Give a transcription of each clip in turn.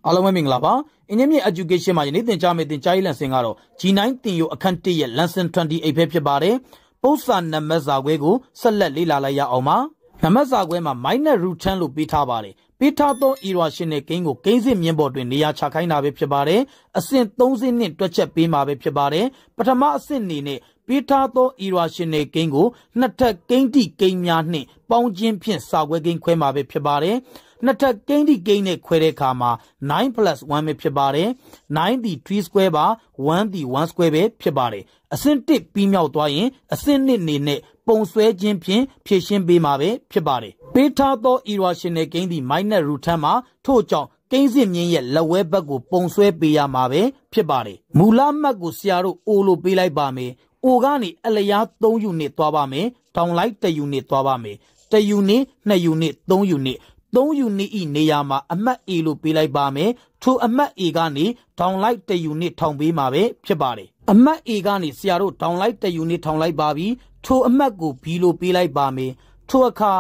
အားလုံးပဲမင်္ဂလာပါအင်းမြင့် education မှာယနေ့သင်ကြားမယ့်သင်ကြားရေး lesson ကတော့ G9 သင်ယူအခန်း1ရဲ့ Lesson-28 ပဲဖြစ်ပါတယ်ပု္ပ္ပာနံပါတ်စာခွဲကိုဆက်လက်လေ့လာလိုက်ရအောင်ပါနံပါတ်စာခွဲမှာ minus root 10လို့ပေးထားပါတယ်ပေးထားသော irrational ကိန်းကိုကိန်းစစ်မြင်းပေါ်တွင်နေရာချခိုင်းတာပဲဖြစ်ပါတယ်အဆင့်3ဆင့်နဲ့တွက်ချက်ပေးမှာပဲဖြစ်ပါတယ်ပထမအဆင့်အနေနဲ့ပေးထားသော irrational ကိန်းကိုနှစ်ထပ်ကိန်းတိကိန်းများနှင့်ပေါင်းခြင်းဖြင့်စာခွဲကိန်းခွဲမှာပဲဖြစ်ပါတယ်နှစ်ထပ်ကိန်းတိကိန်းနဲ့ခွဲတဲ့အခါမှာ9 plus 1ပဲဖြစ်ပါတယ်9သည်3 square ပါ1သည်1 square ပဲဖြစ်ပါတယ်အဆင့်1ပြီးမြောက်သွားရင်အဆင့်2နေနဲ့ပုံဆွဲခြင်းဖြင့်ဖြည့်ရှင်းပေးမှာပဲဖြစ်ပါတယ်ပေးထားသော irrational ကိန်းသည် minus root 10မှာထို့ကြောင့်ကိန်းစစ်မြင်းရဲ့လက်ဝဲဘက်ကိုပုံဆွဲပေးရမှာပဲဖြစ်ပါတယ်မူလမှတ်ကိုဆရာတို့ O လို့ပေးလိုက်ပါမယ်O ကနေအလျား3 unit သွားပါမယ်တောင်လိုက်1 unit သွားပါမယ်1 unit 2 unit 3 unit 3 unit ဤနေရာမှာအမှတ် A လို့ပေးလိုက်ပါမယ်ထိုအမှတ် A ကနေတောင်လိုက်1 unit ထောင်ပေးမှာပဲဖြစ်ပါတယ်အမှတ် A ကနေဆရာတို့တောင်လိုက်1 unit ထောင်လိုက်ပါပြီထိုအမှတ်ကို B လို့ပေးလိုက်ပါမယ်ထိုအခါ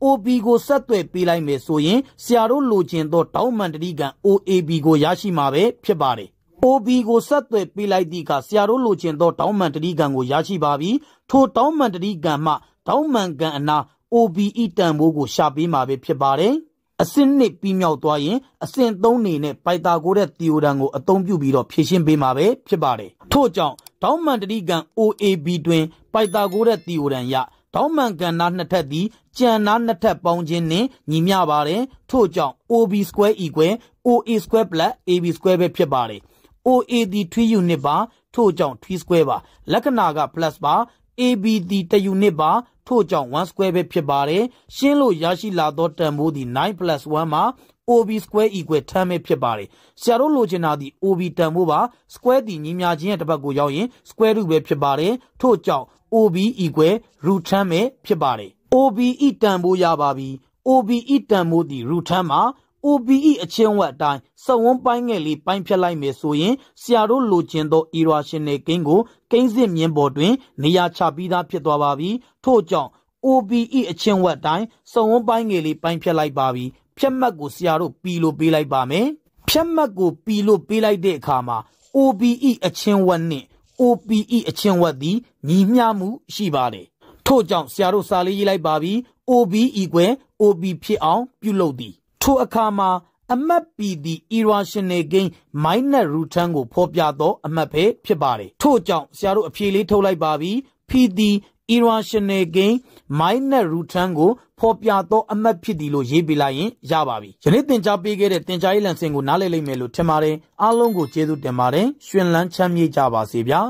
OB ကိုဆက်သွယ်ပေးလိုက်မယ်ဆိုရင်ဆရာတို့လိုချင်သောတောင်းမှန်တတိကံ OAB ကိုရရှိမှာပဲဖြစ်ပါတယ်OB ကိုဆက်သွယ်ပေးလိုက်သည့်အခါဆရာတို့လိုချင်သောတောင်းမှန်တတိကံကိုရရှိပါပြီထိုတောင်းမှန်တတိကံမှတောင်းမှန်ကံအနာ OBE တန်ဖိုးကိုရှာပေးမှာပဲဖြစ်ပါတယ်အဆင့်2ပြီးမြောက်သွားရင်အဆင့်3နေနဲ့ပိုက်တာဂိုရက်သီအိုရမ်ကိုအသုံးပြုပြီးတော့ဖြည့်ရှင်းပေးမှာပဲဖြစ်ပါတယ်ထို့ကြောင့်တောင်းမှန်တတိကံ OAB တွင်ပိုက်တာဂိုရက်သီအိုရမ်ရတောင်းမှန်ကံနာနှစ်ထပ်သည်ကြံနာနှစ်ထပ်ပေါင်းခြင်းနှင့်ညီမျှပါတယ်ထို့ကြောင့် OB square equal OA square plus AB square ပဲဖြစ်ပါတယ် OA သည်3 unit ပါထို့ကြောင့်3 square ပါလက္ခဏာက plus ပါ AB သည်1 unit ပါထို့ကြောင့်1 square ပဲဖြစ်ပါတယ်ရှင်းလို့ရရှိလာသောတန်ဖိုးသည်9 plus 1မှာ OB square equal 10ပဲဖြစ်ပါတယ်ဆရာတို့လိုချင်တာသည် OB တန်ဖိုးပါ square သည်ညီမျှခြင်းရဲ့တစ်ပတ်ကိုရောက်ရင် square root ပဲဖြစ်ပါတယ်ထို့ကြောင့် OB equal root 10ပဲဖြစ်ပါတယ် OBE တန်ဖိုးရပါပြီ OBE တန်ဖိုးသည် root 10မှာ OBE အချင်းဝက်အတိုင်းစဝန်းပိုင်းငယ်လေးပိုင်းဖြတ်လိုက်မယ်ဆိုရင်ဆရာတို့လိုချင်သော irrational ကိန်းကိုကိန်းစစ်မြင်းပေါ်တွင်နေရာချပြီးသားဖြစ်သွားပါပြီထို့ကြောင့် OBE အချင်းဝက်အတိုင်းစဝန်းပိုင်းငယ်လေးပိုင်းဖြတ်လိုက်ပါပြီဖြတ်မှတ်ကိုဆရာတို့ P လို့ပေးလိုက်ပါမယ်ဖြတ်မှတ်ကို P လို့ပေးလိုက်တဲ့အခါမှာ OBE အချင်းဝက်နှင့် OPE အချင်းဝက်သည်ညီမျှမှုရှိပါတယ်ထို့ကြောင့်ဆရာတို့စာလေးရေးလိုက်ပါပြီ OB equal OB ဖြစ်အောင်ပြုလုပ်သည်ထိုအခါမှာအမှတ် P သည် irrational gain minus root 10ကိုဖော်ပြသောအမှတ်ပဲဖြစ်ပါတယ်ထို့ကြောင့်ဆရာတို့အဖြေလေးထုတ်လိုက်ပါပြီ P သည် irrational gain minus root 10ကိုဖော်ပြသောအမှတ်ဖြစ်သည်လို့ရေးပြလိုက်ရင်ရပါပြီယနေ့သင်ကြားပေးခဲ့တဲ့သင်ကြားရေး lesson ကိုနားလည်လိမ့်မယ်လို့ထင်ပါတယ်အားလုံးကိုကျေးဇူးတင်ပါတယ်ရှင်လန်းချမ်းမြေ့ကြပါစေဗျာ